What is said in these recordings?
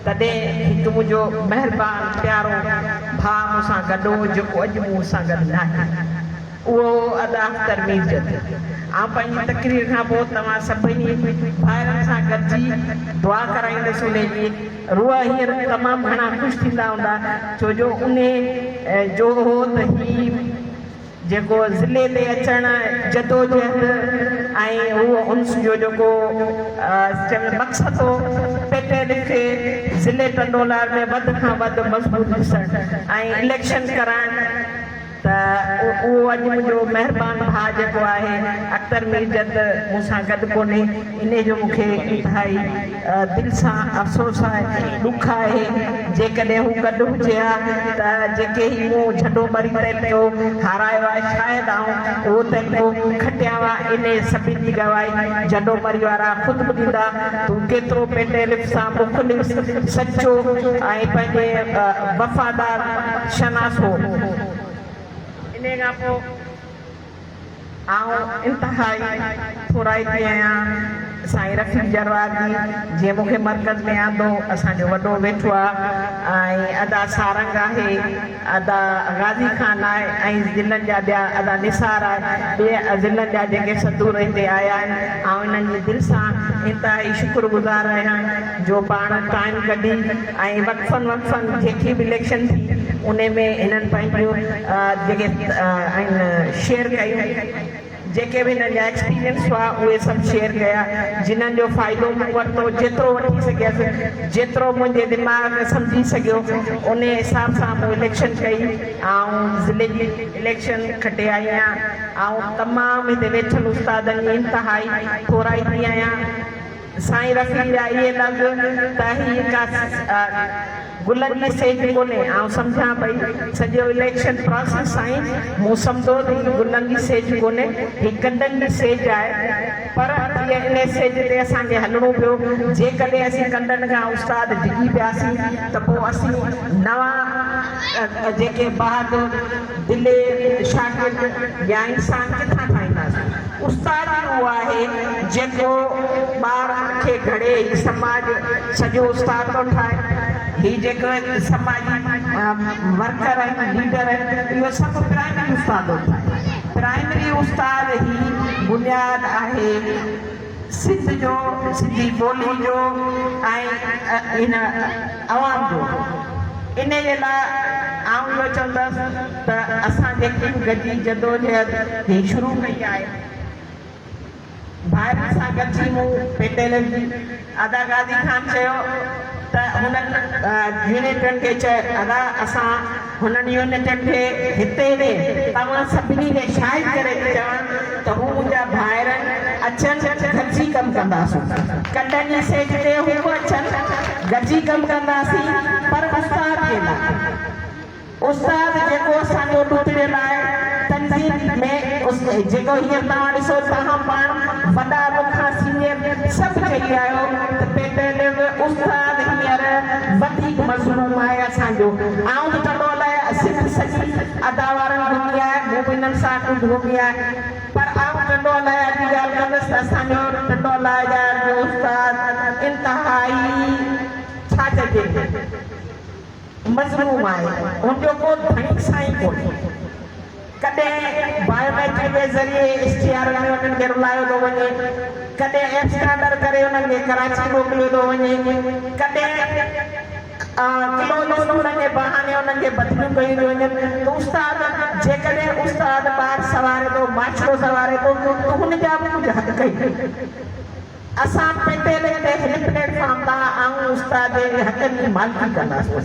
तॾहिं हिकु मुंहिंजो महिरबानी प्यारो भाउ मूंसां गॾु हो जेको अॼु मूंसां गॾु न आहे, उहो अदा अख्तर मीरजत। ऐं पंहिंजी तकरीर खां पोइ तव्हां सभिनी भाइरनि सां गॾिजी दुआ कराईंदसि। उन जी रूह हींअर तमामु घणा ख़ुशि थींदा हूंदा, छो जो उन जो हो त ही जेको ज़िले ते अचणु जदोजहद ऐं उहो उन्स जो जेको मक़सदु हो पेटेल खे ज़िले टंडोलार में वधि खां वधि मज़बूत ॾिसणु ऐं इलेक्शन कराइणु, त उहो अॼु मुंहिंजो महिरबानी भाउ जेको आहे अख्तर मीरजत मूंसां गॾु कोन्हे। इन जो मूंखे इंतिहाई दिलि सां अफ़सोस आहे, ॾुख आहे। जेकॾहिं हू गॾु हुजे हा त जेके ई मूं झंडो मरी तंहिंजो हारायो आहे, शायदि उहो तंहिंजो खटिया हुआ। इन सभिनी जी गवाही झंडो मरी वारा ख़ुदि बि ॾींदा। तूं केतिरो पेटेल सां मुख़लिस, सचो ऐं पंहिंजे वफ़ादार शनास हो। इन खां पोइ इंतिहाई थोराई थी आहियां साईं रफ़ीक जरवादी, जीअं मूंखे मर्कज़ में आंदो, असांजो वॾो वेठो आहे, ऐं अदा सारंग आहे, अदा गाज़ी खान आहे, ऐं ज़िलनि जा ॿिया अदा निसार आहे, ॿिए ज़िलनि जा जेके सदूर हिते आया आहिनि। ऐं इन्हनि जी दिलि सां इंतिहाई शुक्रगुज़ार आहियां जो पाण टाइम कढी ऐं वक़फ़नि जेकी बि इलेक्शन थी उन में हिननि पंहिंजो जेके आहिनि शेयर कयूं, जेके बि हिननि जा एक्सपीरियंस हुआ उहे सभु शेयर कया, जिन्हनि जो फ़ाइदो मूं वरितो, जेतिरो वठी सघियसि, जेतिरो मुंहिंजे दिमाग़ में सम्झी सघियो, उन हिसाब सां मूं इलेक्शन कई ऐं ज़िले जी इलेक्शन खटे आई आहियां। ऐं तमामु हिते वेठल उस्तादनि जी इंतिहाई थोराई थी आहियां। साईं रफ़ी जा इहे लफ़्ज़ त ही का गुलनि जी सेज कोन्हे, ऐं सम्झां पई सॼो इलेक्शन प्रोसेस साईं मूं सम्झो त गुलनि जी सेज कोन्हे, हीअ कंडनि जी सेज आहे। पर इन सेज ते असांखे हलणो पियो। जेकॾहिं असीं कंडनि खां उस्ताद डिॼी पियासीं त पोइ असीं नवां जेके बहादुर दिले शागिर्द या इंसान किथां ठाहींदासीं। उस्ताद उहो आहे जेको ॿार खे घड़े समाज सॼो उस्ताद थो ठाहे। ही जेको समाजी वर्कर आहिनि, लीडर आहिनि, इहो सभु प्राइमरी उस्ताद ठाहे। प्राइमरी उस्ताद ई बुनियादु आहे सिंध जो, सिंधी ॿोली जो ऐं इन अवाम जो। इन जे लाइ आउं इहो चवंदसि त असां जेकी गॾिजी जदोजहद ही शुरू कई आहे, भाइरनि सां गॾिजी मूं पेटेलनि जी अदा गाज़ी खान चयो त हुननि यूनिटनि खे चयो अदा असां हुननि यूनिटनि खे हिते ॾे तव्हां सभिनी खे शाहिद करे चवनि त हू मुंहिंजा भाइरनि अचनि, गॾिजी कमु कंदासीं। कंडनि जी सेज ते हू अचनि, गॾिजी कमु कंदासीं। पर उस्ताद जे लाइ, उस्ताद जेको असांजो ॾुतिरियल आहे तंज़ीम में, जेको हींअर तव्हां ॾिसो तव्हां पाण वॾा मूंखां सीनियर सभु चई आहियो त पेटेल उस्ताद हींअर वधीक मज़मून आहे असांजो। आउं बि टंडोल सिंध सॼी अदा वारनि घुमी आहे, मूं बि हिननि सां घुमी आहे। पर आउं टंडोल अॼु ॻाल्हि कंदसि त असांजो टंडोल जा जो उस्ताद इंतिहाई छा चइजे मज़मून आहे, हुनजो को धणी साईं कोन्हे। कॾहिं बायोमेट्रिक जे ज़रिए इश्तिहार में उन्हनि खे रुलायो थो वञे, कॾहिं एब्सकैंडर करे उन्हनि खे कराची मोकिलियो थो वञे, कॾहिं किलो उन्हनि जे बहाने उन्हनि खे बदिलियूं कयूं थी वञनि। त उस्ताद जेकॾहिं उस्ताद ॿार सवारे थो, माछो सवारे थो, त हुनजा बि कुझु हक़ कई। असां पेटेल ते हिन प्लेटफॉर्म तां आऊं उस्ताद जे हक़नि जी मालिकी कंदासीं।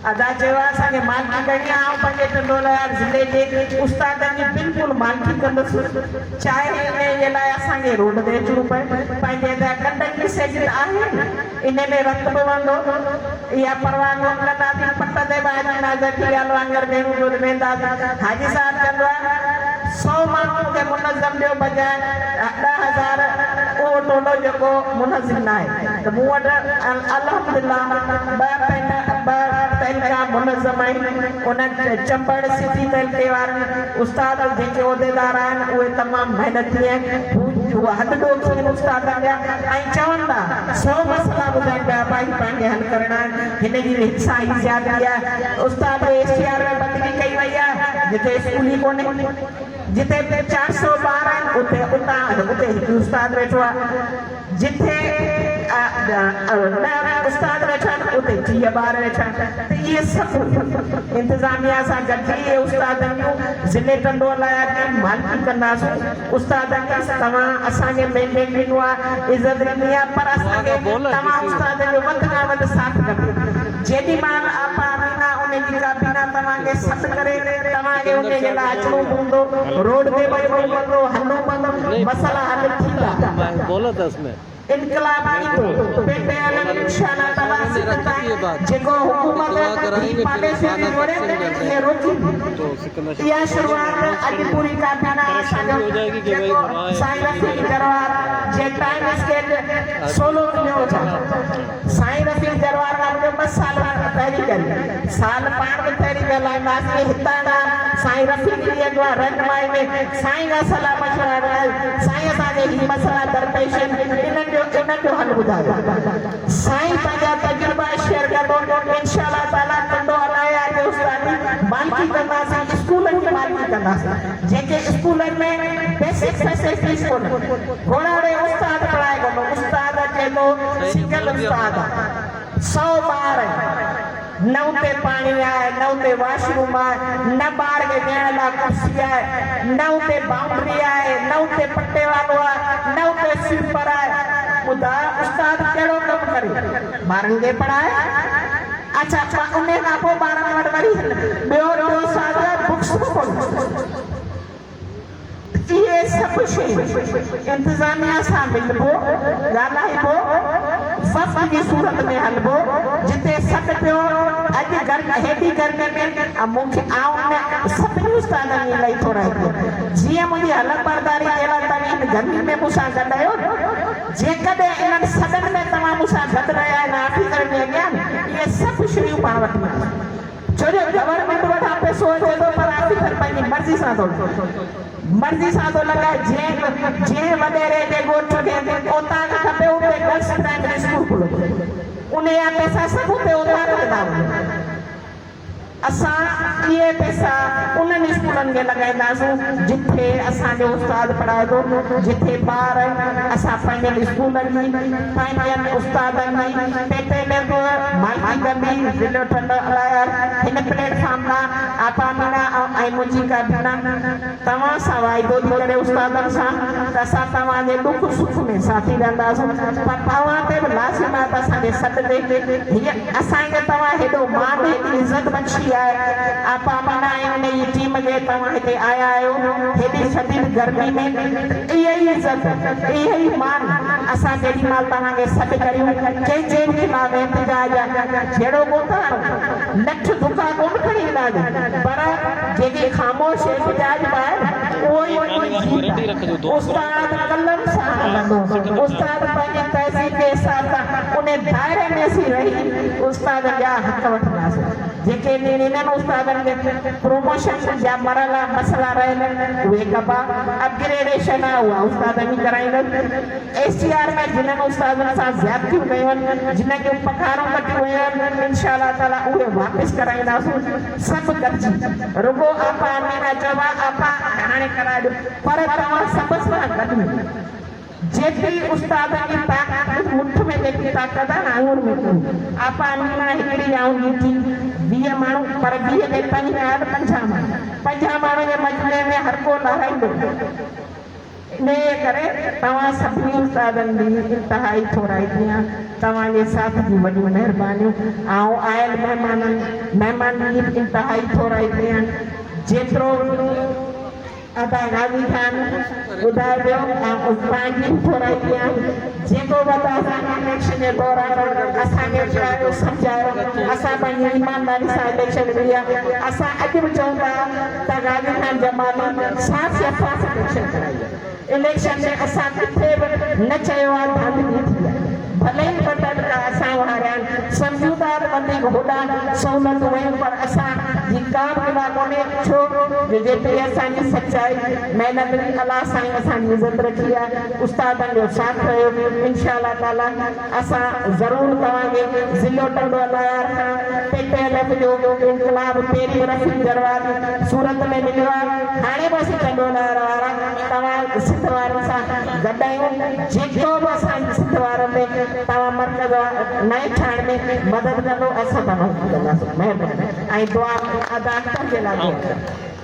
अदा चयो आहे असांखे मालिकी करणी आहे, ऐं पंहिंजे टंडोल ज़िले जे उस्तादनि जी बिल्कुलु मालिकी कंदुसि। चाहे इन जे लाइ असांखे रोड ते अचिणो पए, पंहिंजे कंडनि जी सेज आहे, इन में रत पवंदो, इहा परवाह कोन कंदासीं। पट ते ॿाहिरि थी वांगर वेंदासीं। हाजी साहिबु चवंदो आहे 100 माण्हुनि खे मुनज़म ॾियो बजाए 10,000 उहो टोलो जेको मुनज़म न आहे। त मूं वटि अल्हम्दुलिल्लाह मुनज़म आहिनि। उन चंबड़ सिटी तहलके वारनि उस्ताद जेके उहिदेदार आहिनि उहे तमामु महिनती आहिनि। हद ॾोखी उस्तादनि जा ऐं चवनि था 100 मसइला ॿुधाइनि पिया भाई पंहिंजे हल करणा हिन जी हिंसा ई ज़्यादा आहे उस्ताद एशियार में बदली कई वई आहे जिते स्कूल ई कोन्हे जिते 400 ॿार आहिनि उते हिकु उस्ताद वेठो आहे जिथे उस्ताद वेठा आहिनि उते 10 ॿार वेठा आहिनि त इहे सभु इंतिज़ामिया सां गॾिजी उस्तादनि जूं ज़िले कंट्रोल लाइ मालिकी कंदासीं उस्तादनि खे तव्हां असांखे मेंटेन ॾिनो आहे इज़त ॾिनी आहे पर असांखे तव्हां उस्तादनि जो वधि खां वधि साथ खपे जेॾी महिल आपा मीना उनजी काबीना तव्हांखे सॾु करे तव्हांखे उनजे लाइ अचिणो पवंदो रोड ते वञिणो पवंदो हलणो पवंदो मसइला हल थींदा इनकलाब कीतो पेटे अलग इंशाअल्लाह तआला सिकता जेको हुकूमत ही पॉलिसी दी जोड़े ये रोकी या शुरुआत अज पूरी काबीना असांजो जेको साईं रफी दरबार जे टाइम स्केल 16 किलो था साईं रफी दरबार का 2 साल पहिरीं करी साल पाण में पहिरीं ॻाल्हाईंदासीं के हितां साईं रफी जी अॻवा रंगमाई में साईं का सलाह मशवरा साईं असांखे ही मसला दरपेश इन्हनि जो हल ॿुधायो साईं पंहिंजा तजुर्बा शेयर कंदो इंशाअल्लाह ताला कंदो अलाया जो उस्तादी मालिकी कंदासीं स्कूलनि जी मालिकी कंदासीं जेके स्कूलनि में बेसिक फैसिलिटीज़ कोन्हे घोड़ाड़े उस्ताद पढ़ाए कोन्हो उस्ताद चएतो सिंगल उस्ताद 100 ॿार न उते पाणी आहे न उते वॉशरूम आहे न ॿार खे विहण लाइ कुर्सी आहे न उते बाउंड्री आहे न उते पटे वारो आहे न उते स्वीपर आहे ॿुधा उस्ताद कहिड़ो कमु करे ॿारनि खे पढ़ाए अच्छा उन खां पोइ ॿारनि वटि वरी ॿियो उस्ताद बुक्स कोन्हे इहे सभु शयूं इंतिज़ामिया सां मिलबो ॻाल्हाइबो वफ़्त जी सूरत में हलबो जिते सॾु पियो अॼु हेॾी गर्मी में मूंखे सभिनी उस्तादनि इलाही थोरा जीअं मुंहिंजी हलक बरदारी अहिड़ा तव्हां गर्मी में मूंसां गॾु आहियो जेकॾहिं इन्हनि सॾनि में तव्हां मूंसां गॾु रहिया आहिनि ऑफिसर में अॻियां इहे सभु शयूं पाण वटि छो जो गवर्नमेंट वटां पैसो अचे थो पर ऑफिसर पंहिंजी मर्ज़ी सां थो लॻाए जीअं वॾेरे जे ॻोठ खे उतां खपे उते गर्ल्स प्राइमरी स्कूल खुलो उन जा पैसा सभु उते उतां लॻंदा वञनि असां इहे पैसा उन्हनि स्कूलनि खे लॻाईंदासीं जिथे असांजो उस्ताद पढ़ाए थो जिथे ॿार असां पंहिंजनि स्कूलनि जी पंहिंजनि उस्तादनि जी पेटे में मालिकी कंदी ज़िलो ठंडो हलाया हिन प्लेटफॉर्म तां आपा मीना ऐं मुंहिंजी काबीना तव्हां सां वाइदो थी करे उस्तादनि सां त असां तव्हांजे दुख सुख में साथी रहंदासीं पर तव्हां ते बि लाज़िम आहे त असांजे सॾ ते हीअं असांखे तव्हां हेॾो मान हेॾी इज़त बख़्शी आपा मना इन टीम के तव्हां हिते आया आहियो हेॾी शदीद गर्मी में इहा ई इज़त इहा ई मान असां जेॾी महिल तव्हांखे सॾु करियूं कंहिं जेॾी मां एहतिजाज जहिड़ो कोन नठ दुखा कोन खणी ईंदा पर जेके ख़ामोश एहतिजाज पाए उहो ई उस्ताद कलम सां हलंदो उस्ताद पंहिंजी तहज़ीब जे हिसाब सां उन दायरे में असीं रही उस्ताद जा हक़ वठंदासीं जेके इन्हनि उस्तादनि खे प्रमोशन जा मरला मसइला रहनि उहे कबा अपग्रेडेशन आहे उहा उस्तादनि कराईंदनि एसटीआर में जिन्हनि उस्तादनि सां ज़्यादतियूं कयूं आहिनि जिन जूं पघारूं घटियूं आहिनि इंशाअल्लाह ताला उहे वापसि कराईंदासीं सभु गॾिजी रुगो आपा मीना चवा आपा हाणे कराए पर तव्हां सभु सां गॾु जेतिरी उस्तादनि जी ताक़त मुठ में जेकी ताक़त आहे न आंगुर में आपा मीना हिकिड़ी आऊं थी 20 माण्हू पर 20 में 50 माण्हू जे मजमे में हर को लहाईंदो इन करे तव्हां सभिनी उस्तादनि जी इंतिहाई थोराई कीअं तव्हांजे साथ जी वॾियूं महिरबानियूं ऐं आयल महिमान जी इंतिहाई थोराई कीअं जेतिरो अदा गाज़ी खान ॿुधाए पियो ऐं पंहिंजी थोराई कीअं जेको बि असांखे इलेक्शन जे दौरान असांखे चयो सम्झायो असां पंहिंजी ईमानदारी सां इलेक्शन लड़ी आहे असां अॼु बि चऊं था त गाज़ी खान ज़माने साफ़ शफ़ाफ़ इलेक्शन कराई इलेक्शन में असां किथे बि न चयो आहे धांधली थी आहे भले ई बटन असां वारा आहिनि सम्झूदार बंदी होॾा सहूलियतूं वयूं पर असां जी का बि गिला कोन्हे छो जो जेतिरी असांजी सचाई महिनत बि अलाह साईं असांजी इज़त रखी आहे उस्तादनि जो साथ रहियो इंशा ताला असां ज़रूरु तव्हांखे ज़िलो टंडो अलायार खां PTLF जो इनकलाब पहिरीं रफ़ी दरबार सूरत में मिलियो आहे हाणे बि असीं टंडो अलायार वारा तव्हां सिंध वारनि सां गॾु आहियूं जेको बि असांजे सिंध वारनि में तव्हां मर्कज़ नए ठाहिण में मदद कंदो असां तव्हांखे कंदासीं महिरबानी ऐं दुआ अदा कंदे लाइ